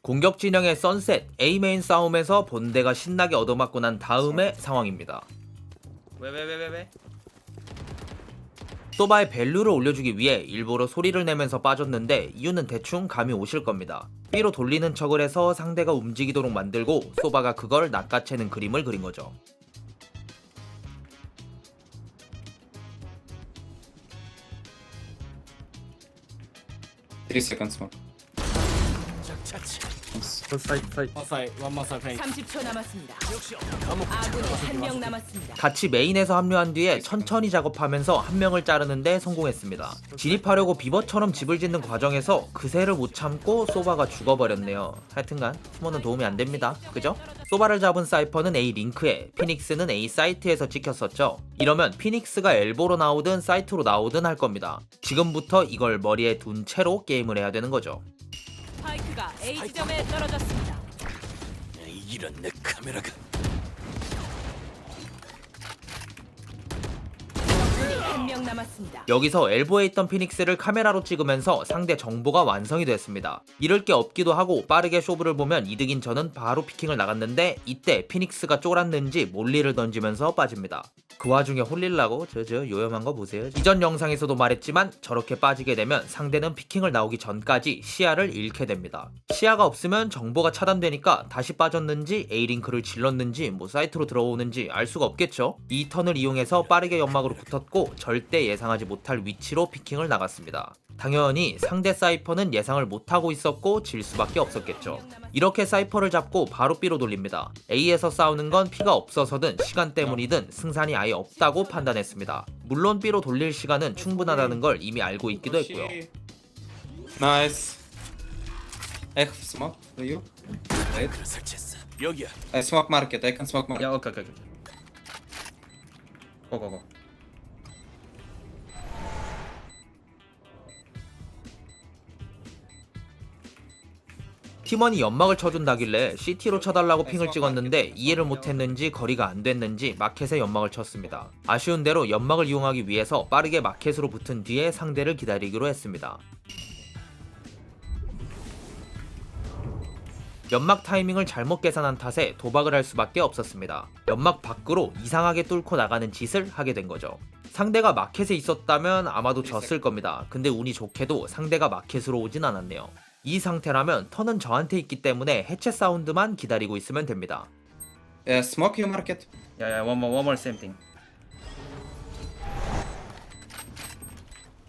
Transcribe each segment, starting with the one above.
공격 진영의 선셋, A메인 싸움에서 본대가 신나게 얻어맞고 난 다음의 상황입니다. 왜? 소바의 밸류를 올려주기 위해 일부러 소리를 내면서 빠졌는데 이유는 대충 감이 오실 겁니다. B로 돌리는 척을 해서 상대가 움직이도록 만들고 소바가 그걸 낚아채는 그림을 그린 거죠. Three seconds more. One more side. 30초 남았습니다. 아군이 한 명 남았습니다. 같이 메인에서 합류한 뒤에 천천히 작업하면서 한 명을 자르는데 성공했습니다. 진입하려고 비버처럼 집을 짓는 과정에서 그새를 못 참고 소바가 죽어버렸네요. 하여튼간 팀원은 도움이 안 됩니다. 그죠? 소바를 잡은 사이퍼는 A 링크에, 피닉스는 A 사이트에서 찍혔었죠. 이러면 피닉스가 엘보로 나오든 사이트로 나오든 할 겁니다. 지금부터 이걸 머리에 둔 채로 게임을 해야 되는 거죠. 스파이크가 A 지점에 떨어졌습니다. 이런 내 카메라가. 한 명 남았습니다. 여기서 엘보에 있던 피닉스를 카메라로 찍으면서 상대 정보가 완성이 됐습니다. 잃을 게 없기도 하고 빠르게 쇼부를 보면 이득인 저는 바로 피킹을 나갔는데 이때 피닉스가 쫄았는지 몰리를 던지면서 빠집니다. 그 와중에 홀릴라고 저 요염한 거 보세요. 이전 영상에서도 말했지만 저렇게 빠지게 되면 상대는 피킹을 나오기 전까지 시야를 잃게 됩니다. 시야가 없으면 정보가 차단되니까 다시 빠졌는지 A링크를 질렀는지 사이트로 들어오는지 알 수가 없겠죠. 이 턴을 이용해서 빠르게 연막으로 붙었고 절대 예상하지 못할 위치로 피킹을 나갔습니다. 당연히 상대 사이퍼는 예상을 못하고 있었고 질 수밖에 없었겠죠. 이렇게 사이퍼를 잡고 바로 B로 돌립니다. A에서 싸우는 건 피가 없어서든 시간 때문이든 승산이 아예 없다고 판단했습니다. 물론 B로 돌릴 시간은 충분하다는 걸 이미 알고 있기도 했고요. Nice. I have smoke for you. Wait. 설치했어. 여기야. I smoke market. I can smoke market. 야, 오케이. 고고고. 팀원이 연막을 쳐준다길래 CT로 쳐달라고 핑을 찍었는데 이해를 못했는지 거리가 안 됐는지 마켓에 연막을 쳤습니다. 아쉬운 대로 연막을 이용하기 위해서 빠르게 마켓으로 붙은 뒤에 상대를 기다리기로 했습니다. 연막 타이밍을 잘못 계산한 탓에 도박을 할 수밖에 없었습니다. 연막 밖으로 이상하게 뚫고 나가는 짓을 하게 된 거죠. 상대가 마켓에 있었다면 아마도 졌을 겁니다. 근데 운이 좋게도 상대가 마켓으로 오진 않았네요. 이 상태라면 턴은 저한테 있기 때문에 해체 사운드만 기다리고 있으면 됩니다. Smoke you market. 야, one more same thing.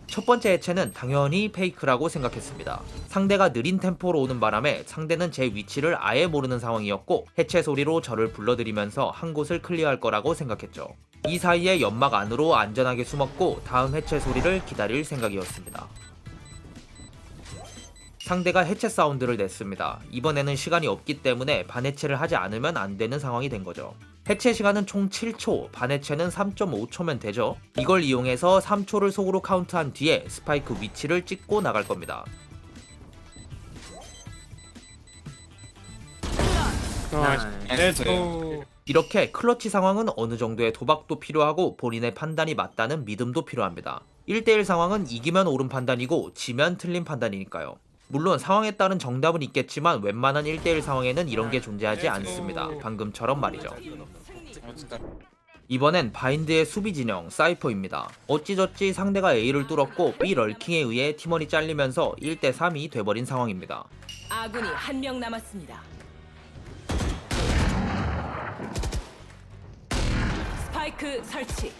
첫 번째 해체는 당연히 페이크라고 생각했습니다. 상대가 느린 템포로 오는 바람에 상대는 제 위치를 아예 모르는 상황이었고 해체 소리로 저를 불러들이면서 한 곳을 클리어할 거라고 생각했죠. 이 사이에 연막 안으로 안전하게 숨었고 다음 해체 소리를 기다릴 생각이었습니다. 상대가 해체 사운드를 냈습니다. 이번에는 시간이 없기 때문에 반해체를 하지 않으면 안 되는 상황이 된 거죠. 해체 시간은 총 7초, 반해체는 3.5초면 되죠. 이걸 이용해서 3초를 속으로 카운트한 뒤에 스파이크 위치를 찍고 나갈 겁니다. Let's go. 이렇게 클러치 상황은 어느 정도의 도박도 필요하고 본인의 판단이 맞다는 믿음도 필요합니다. 1대1 상황은 이기면 옳은 판단이고 지면 틀린 판단이니까요. 물론 상황에 따른 정답은 있겠지만 웬만한 1대1 상황에는 이런 게 존재하지 않습니다. 방금처럼 말이죠. 이번엔 바인드의 수비 진영 사이퍼입니다. 어찌저찌 상대가 A를 뚫었고 B 럴킹에 의해 팀원이 잘리면서 1대3이 돼버린 상황입니다. 아군이 한 명 남았습니다. 스파이크 설치.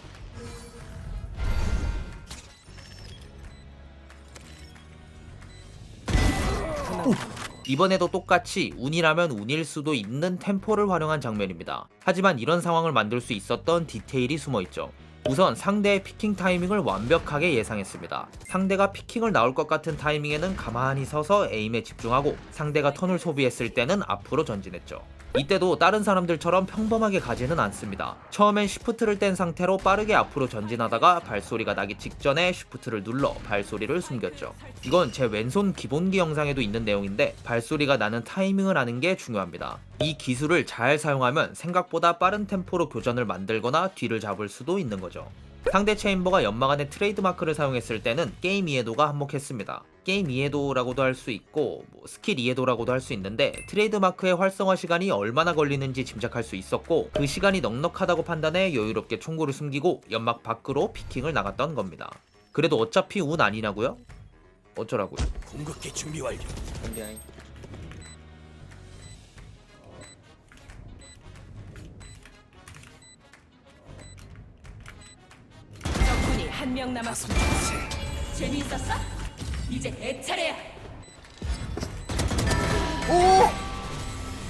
이번에도 똑같이 운이라면 운일 수도 있는 템포를 활용한 장면입니다. 하지만 이런 상황을 만들 수 있었던 디테일이 숨어있죠. 우선 상대의 피킹 타이밍을 완벽하게 예상했습니다. 상대가 피킹을 나올 것 같은 타이밍에는 가만히 서서 에임에 집중하고 상대가 턴을 소비했을 때는 앞으로 전진했죠. 이때도 다른 사람들처럼 평범하게 가지는 않습니다. 처음엔 시프트를 뗀 상태로 빠르게 앞으로 전진하다가 발소리가 나기 직전에 시프트를 눌러 발소리를 숨겼죠. 이건 제 왼손 기본기 영상에도 있는 내용인데 발소리가 나는 타이밍을 아는 게 중요합니다. 이 기술을 잘 사용하면 생각보다 빠른 템포로 교전을 만들거나 뒤를 잡을 수도 있는 거죠. 상대 체인버가 연막 안에 트레이드마크를 사용했을 때는 게임 이해도가 한몫했습니다. 게임 이해도라고도 할 수 있고 스킬 이해도라고도 할 수 있는데 트레이드마크의 활성화 시간이 얼마나 걸리는지 짐작할 수 있었고 그 시간이 넉넉하다고 판단해 여유롭게 총구를 숨기고 연막 밖으로 피킹을 나갔던 겁니다. 그래도 어차피 운 아니냐고요? 어쩌라고요? 공격기 준비 완료. 적군이 한 명 남았습니다. 재미있었어? 이제 내 차례야.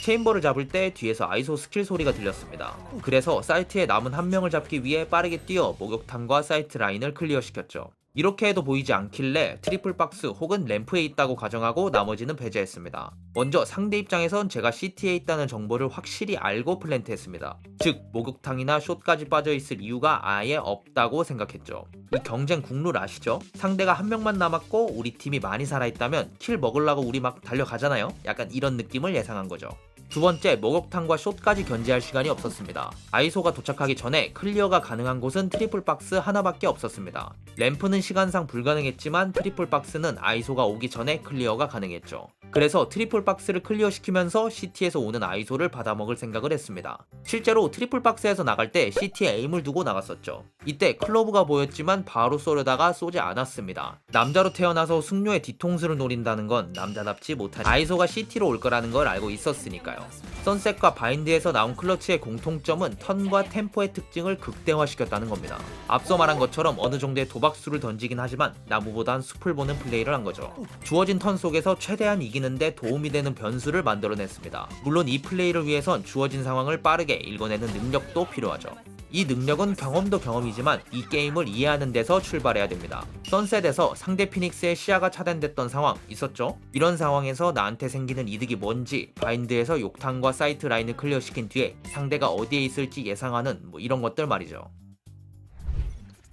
체인버를 잡을 때 뒤에서 아이소 스킬 소리가 들렸습니다. 그래서 사이트에 남은 한 명을 잡기 위해 빠르게 뛰어 목욕탕과 사이트 라인을 클리어시켰죠. 이렇게 해도 보이지 않길래 트리플 박스 혹은 램프에 있다고 가정하고 나머지는 배제했습니다. 먼저 상대 입장에선 제가 CT에 있다는 정보를 확실히 알고 플랜트했습니다. 즉 목욕탕이나 숏까지 빠져있을 이유가 아예 없다고 생각했죠. 이 경쟁 국룰 아시죠? 상대가 한 명만 남았고 우리 팀이 많이 살아있다면 킬 먹으려고 우리 막 달려가잖아요? 약간 이런 느낌을 예상한 거죠. 두 번째, 목욕탕과 숏까지 견제할 시간이 없었습니다. 아이소가 도착하기 전에 클리어가 가능한 곳은 트리플 박스 하나밖에 없었습니다. 램프는 시간상 불가능했지만 트리플 박스는 아이소가 오기 전에 클리어가 가능했죠. 그래서 트리플 박스를 클리어시키면서 CT에서 오는 아이소를 받아먹을 생각을 했습니다. 실제로 트리플 박스에서 나갈 때 CT에 에임을 두고 나갔었죠. 이때 클로브가 보였지만 바로 쏘려다가 쏘지 않았습니다. 남자로 태어나서 숙녀의 뒤통수를 노린다는 건 남자답지 못한 아이소가 CT로 올 거라는 걸 알고 있었으니까요. 선셋과 바인드에서 나온 클러치의 공통점은 턴과 템포의 특징을 극대화시켰다는 겁니다. 앞서 말한 것처럼 어느 정도의 도박수를 던지긴 하지만 나무보단 숲을 보는 플레이를 한 거죠. 주어진 턴 속에서 최대한 이기는데 도움이 되는 변수를 만들어냈습니다. 물론 이 플레이를 위해선 주어진 상황을 빠르게 읽어내는 능력도 필요하죠. 이 능력은 경험도 경험이지만 이 게임을 이해하는 데서 출발해야 됩니다. 선셋에서 상대 피닉스의 시야가 차단됐던 상황 있었죠? 이런 상황에서 나한테 생기는 이득이 뭔지 바인드에서 욕탕과 사이트 라인을 클리어시킨 뒤에 상대가 어디에 있을지 예상하는 이런 것들 말이죠.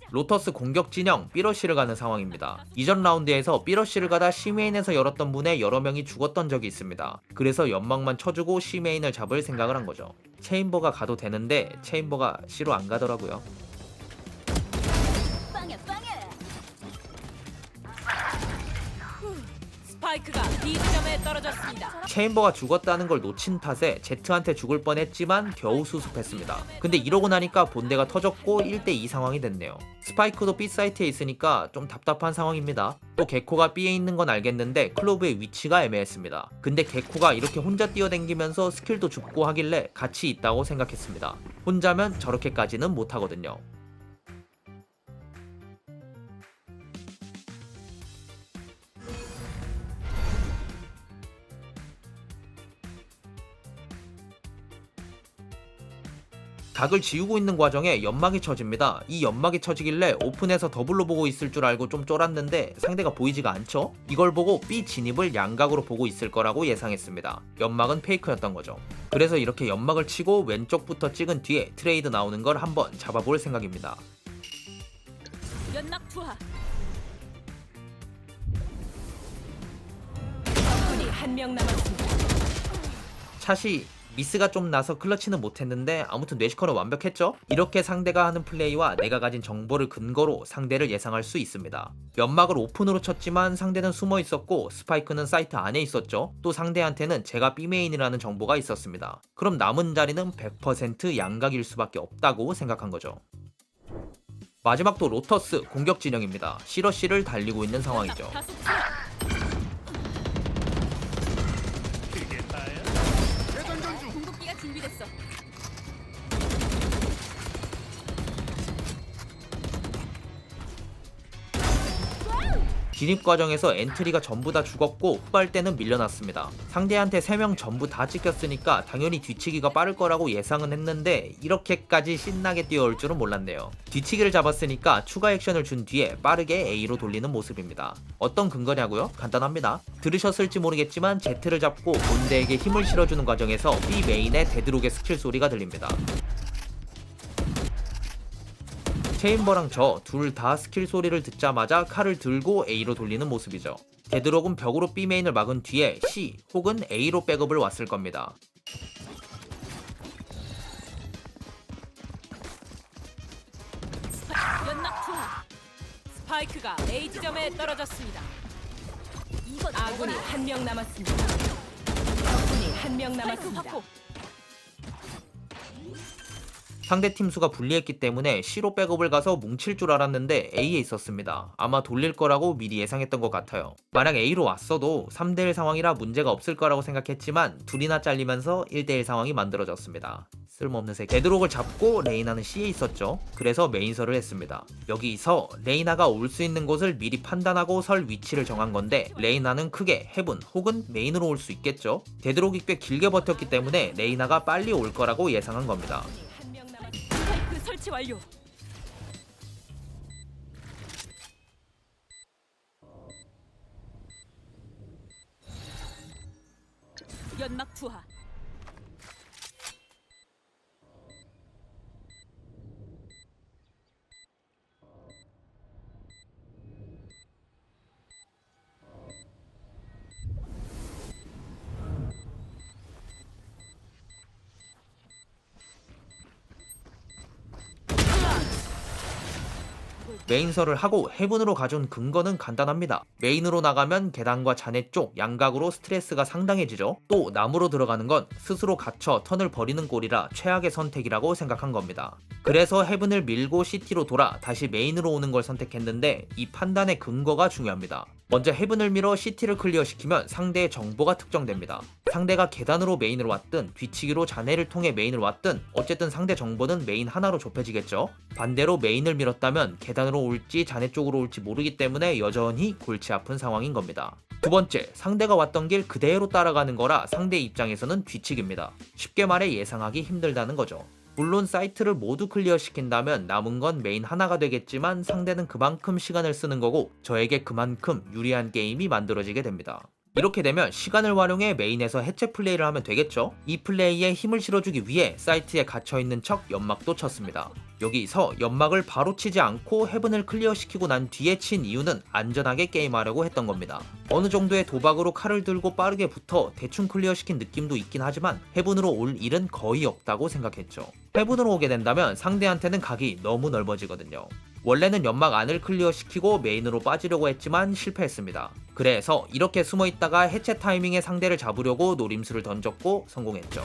로터스 공격 진영 삐러시를 가는 상황입니다. 이전 라운드에서 삐러시를 가다 C메인에서 열었던 문에 여러 명이 죽었던 적이 있습니다. 그래서 연막만 쳐주고 C메인을 잡을 생각을 한 거죠. 체인버가 가도 되는데 체인버가 C로 안 가더라고요. 스파이크가 B 지점에 떨어졌습니다. 체인버가 죽었다는 걸 놓친 탓에 제트한테 죽을 뻔했지만 겨우 수습했습니다. 근데 이러고 나니까 본대가 터졌고 1대2 상황이 됐네요. 스파이크도 B 사이트에 있으니까 좀 답답한 상황입니다. 또 개코가 B에 있는 건 알겠는데 클로브의 위치가 애매했습니다. 근데 개코가 이렇게 혼자 뛰어댕기면서 스킬도 줍고 하길래 같이 있다고 생각했습니다. 혼자면 저렇게까지는 못하거든요. 각을 지우고 있는 과정에 연막이 쳐집니다. 이 연막이 쳐지길래 오픈해서 더블로 보고 있을 줄 알고 좀 쫄았는데 상대가 보이지가 않죠? 이걸 보고 B 진입을 양각으로 보고 있을 거라고 예상했습니다. 연막은 페이크였던 거죠. 그래서 이렇게 연막을 치고 왼쪽부터 찍은 뒤에 트레이드 나오는 걸 한번 잡아볼 생각입니다. 연막 투하. 적군이 한 명 남았습니다. 샷이 미스가 좀 나서 클러치는 못했는데 아무튼 뇌시커는 완벽했죠? 이렇게 상대가 하는 플레이와 내가 가진 정보를 근거로 상대를 예상할 수 있습니다. 연막을 오픈으로 쳤지만 상대는 숨어 있었고 스파이크는 사이트 안에 있었죠. 또 상대한테는 제가 B메인이라는 정보가 있었습니다. 그럼 남은 자리는 100% 양각일 수밖에 없다고 생각한 거죠. 마지막도 로터스 공격 진영입니다. C러쉬를 달리고 있는 상황이죠. 궁극기가 준비됐어. 진입 과정에서 엔트리가 전부 다 죽었고 후발 때는 밀려났습니다. 상대한테 3명 전부 다 찍혔으니까 당연히 뒤치기가 빠를 거라고 예상은 했는데 이렇게까지 신나게 뛰어올 줄은 몰랐네요. 뒤치기를 잡았으니까 추가 액션을 준 뒤에 빠르게 A로 돌리는 모습입니다. 어떤 근거냐고요? 간단합니다. 들으셨을지 모르겠지만 Z를 잡고 본대에게 힘을 실어주는 과정에서 B 메인의 데드록의 스킬 소리가 들립니다. 체인버랑 저 둘 다 스킬 소리를 듣자마자 칼을 들고 A로 돌리는 모습이죠. 데드록은 벽으로 B 메인을 막은 뒤에 C 혹은 A로 백업을 왔을 겁니다. 스파이크가 A 지점에 떨어졌습니다. 아군이 한 명 남았습니다. 적군이 한 명 남았습니다. 상대 팀 수가 불리했기 때문에 C로 백업을 가서 뭉칠 줄 알았는데 A에 있었습니다. 아마 돌릴 거라고 미리 예상했던 것 같아요. 만약 A로 왔어도 3대1 상황이라 문제가 없을 거라고 생각했지만 둘이나 잘리면서 1대1 상황이 만들어졌습니다. 쓸모없는 새 데드록을 잡고 레이나는 C에 있었죠. 그래서 메인설을 했습니다. 여기서 레이나가 올 수 있는 곳을 미리 판단하고 설 위치를 정한 건데 레이나는 크게 헤븐 혹은 메인으로 올 수 있겠죠. 데드록이 꽤 길게 버텼기 때문에 레이나가 빨리 올 거라고 예상한 겁니다. 스파이크 설치 완료. 연막 투하. 메인설을 하고 헤븐으로 가져온 근거는 간단합니다. 메인으로 나가면 계단과 잔해 쪽 양각으로 스트레스가 상당해지죠. 또 나무로 들어가는 건 스스로 갇혀 턴을 버리는 꼴이라 최악의 선택이라고 생각한 겁니다. 그래서 헤븐을 밀고 CT로 돌아 다시 메인으로 오는 걸 선택했는데 이 판단의 근거가 중요합니다. 먼저 헤븐을 밀어 CT를 클리어시키면 상대의 정보가 특정됩니다. 상대가 계단으로 메인으로 왔든 뒤치기로 잔해를 통해 메인을 왔든 어쨌든 상대 정보는 메인 하나로 좁혀지겠죠. 반대로 메인을 밀었다면 계단으로 올지 잔해 쪽으로 올지 모르기 때문에 여전히 골치 아픈 상황인 겁니다. 두 번째, 상대가 왔던 길 그대로 따라가는 거라 상대 입장에서는 뒤치기입니다. 쉽게 말해 예상하기 힘들다는 거죠. 물론 사이트를 모두 클리어시킨다면 남은 건 메인 하나가 되겠지만 상대는 그만큼 시간을 쓰는 거고 저에게 그만큼 유리한 게임이 만들어지게 됩니다. 이렇게 되면 시간을 활용해 메인에서 해체 플레이를 하면 되겠죠? 이 플레이에 힘을 실어주기 위해 사이트에 갇혀있는 척 연막도 쳤습니다. 여기서 연막을 바로 치지 않고 헤븐을 클리어시키고 난 뒤에 친 이유는 안전하게 게임하려고 했던 겁니다. 어느 정도의 도박으로 칼을 들고 빠르게 붙어 대충 클리어시킨 느낌도 있긴 하지만 헤븐으로 올 일은 거의 없다고 생각했죠. 헤븐으로 오게 된다면 상대한테는 각이 너무 넓어지거든요. 원래는 연막 안을 클리어시키고 메인으로 빠지려고 했지만 실패했습니다. 그래서 이렇게 숨어있다가 해체 타이밍에 상대를 잡으려고 노림수를 던졌고 성공했죠.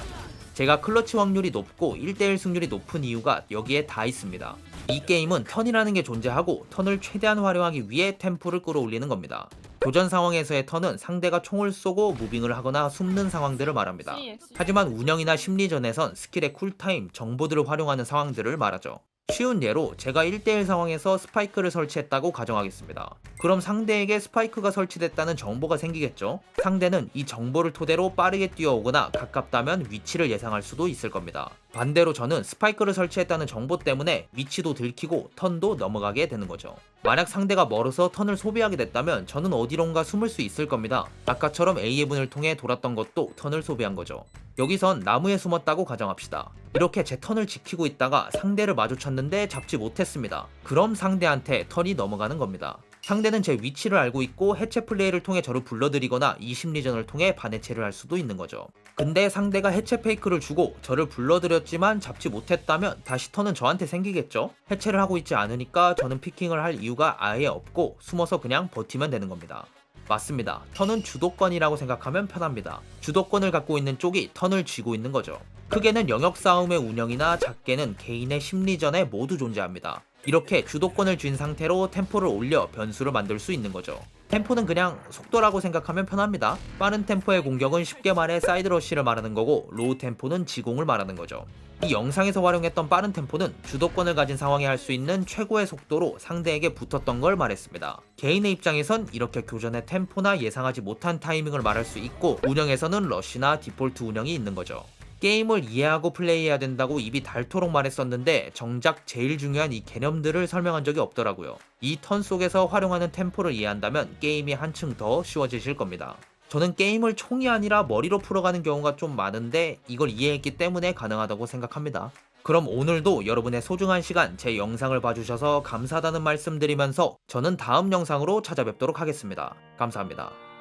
제가 클러치 확률이 높고 1대1 승률이 높은 이유가 여기에 다 있습니다. 이 게임은 턴이라는 게 존재하고 턴을 최대한 활용하기 위해 템포를 끌어올리는 겁니다. 교전 상황에서의 턴은 상대가 총을 쏘고 무빙을 하거나 숨는 상황들을 말합니다. 하지만 운영이나 심리전에선 스킬의 쿨타임, 정보들을 활용하는 상황들을 말하죠. 쉬운 예로 제가 1대1 상황에서 스파이크를 설치했다고 가정하겠습니다. 그럼 상대에게 스파이크가 설치됐다는 정보가 생기겠죠? 상대는 이 정보를 토대로 빠르게 뛰어오거나 가깝다면 위치를 예상할 수도 있을 겁니다. 반대로 저는 스파이크를 설치했다는 정보 때문에 위치도 들키고 턴도 넘어가게 되는 거죠. 만약 상대가 멀어서 턴을 소비하게 됐다면 저는 어디론가 숨을 수 있을 겁니다. 아까처럼 A해븐을 통해 돌았던 것도 턴을 소비한 거죠. 여기선 나무에 숨었다고 가정합시다. 이렇게 제 턴을 지키고 있다가 상대를 마주쳤는데 잡지 못했습니다. 그럼 상대한테 턴이 넘어가는 겁니다. 상대는 제 위치를 알고 있고 해체 플레이를 통해 저를 불러들이거나 이 심리전을 통해 반해체를 할 수도 있는 거죠. 근데 상대가 해체 페이크를 주고 저를 불러들였지만 잡지 못했다면 다시 턴은 저한테 생기겠죠? 해체를 하고 있지 않으니까 저는 피킹을 할 이유가 아예 없고 숨어서 그냥 버티면 되는 겁니다. 맞습니다. 턴은 주도권이라고 생각하면 편합니다. 주도권을 갖고 있는 쪽이 턴을 쥐고 있는 거죠. 크게는 영역 싸움의 운영이나 작게는 개인의 심리전에 모두 존재합니다. 이렇게 주도권을 쥔 상태로 템포를 올려 변수를 만들 수 있는 거죠. 템포는 그냥 속도라고 생각하면 편합니다. 빠른 템포의 공격은 쉽게 말해 사이드러쉬를 말하는 거고 로우 템포는 지공을 말하는 거죠. 이 영상에서 활용했던 빠른 템포는 주도권을 가진 상황에 할 수 있는 최고의 속도로 상대에게 붙었던 걸 말했습니다. 개인의 입장에선 이렇게 교전의 템포나 예상하지 못한 타이밍을 말할 수 있고 운영에서는 러쉬나 디폴트 운영이 있는 거죠. 게임을 이해하고 플레이해야 된다고 입이 닳도록 말했었는데 정작 제일 중요한 이 개념들을 설명한 적이 없더라고요. 이 턴 속에서 활용하는 템포를 이해한다면 게임이 한층 더 쉬워지실 겁니다. 저는 게임을 총이 아니라 머리로 풀어가는 경우가 좀 많은데 이걸 이해했기 때문에 가능하다고 생각합니다. 그럼 오늘도 여러분의 소중한 시간 제 영상을 봐주셔서 감사하다는 말씀 드리면서 저는 다음 영상으로 찾아뵙도록 하겠습니다. 감사합니다.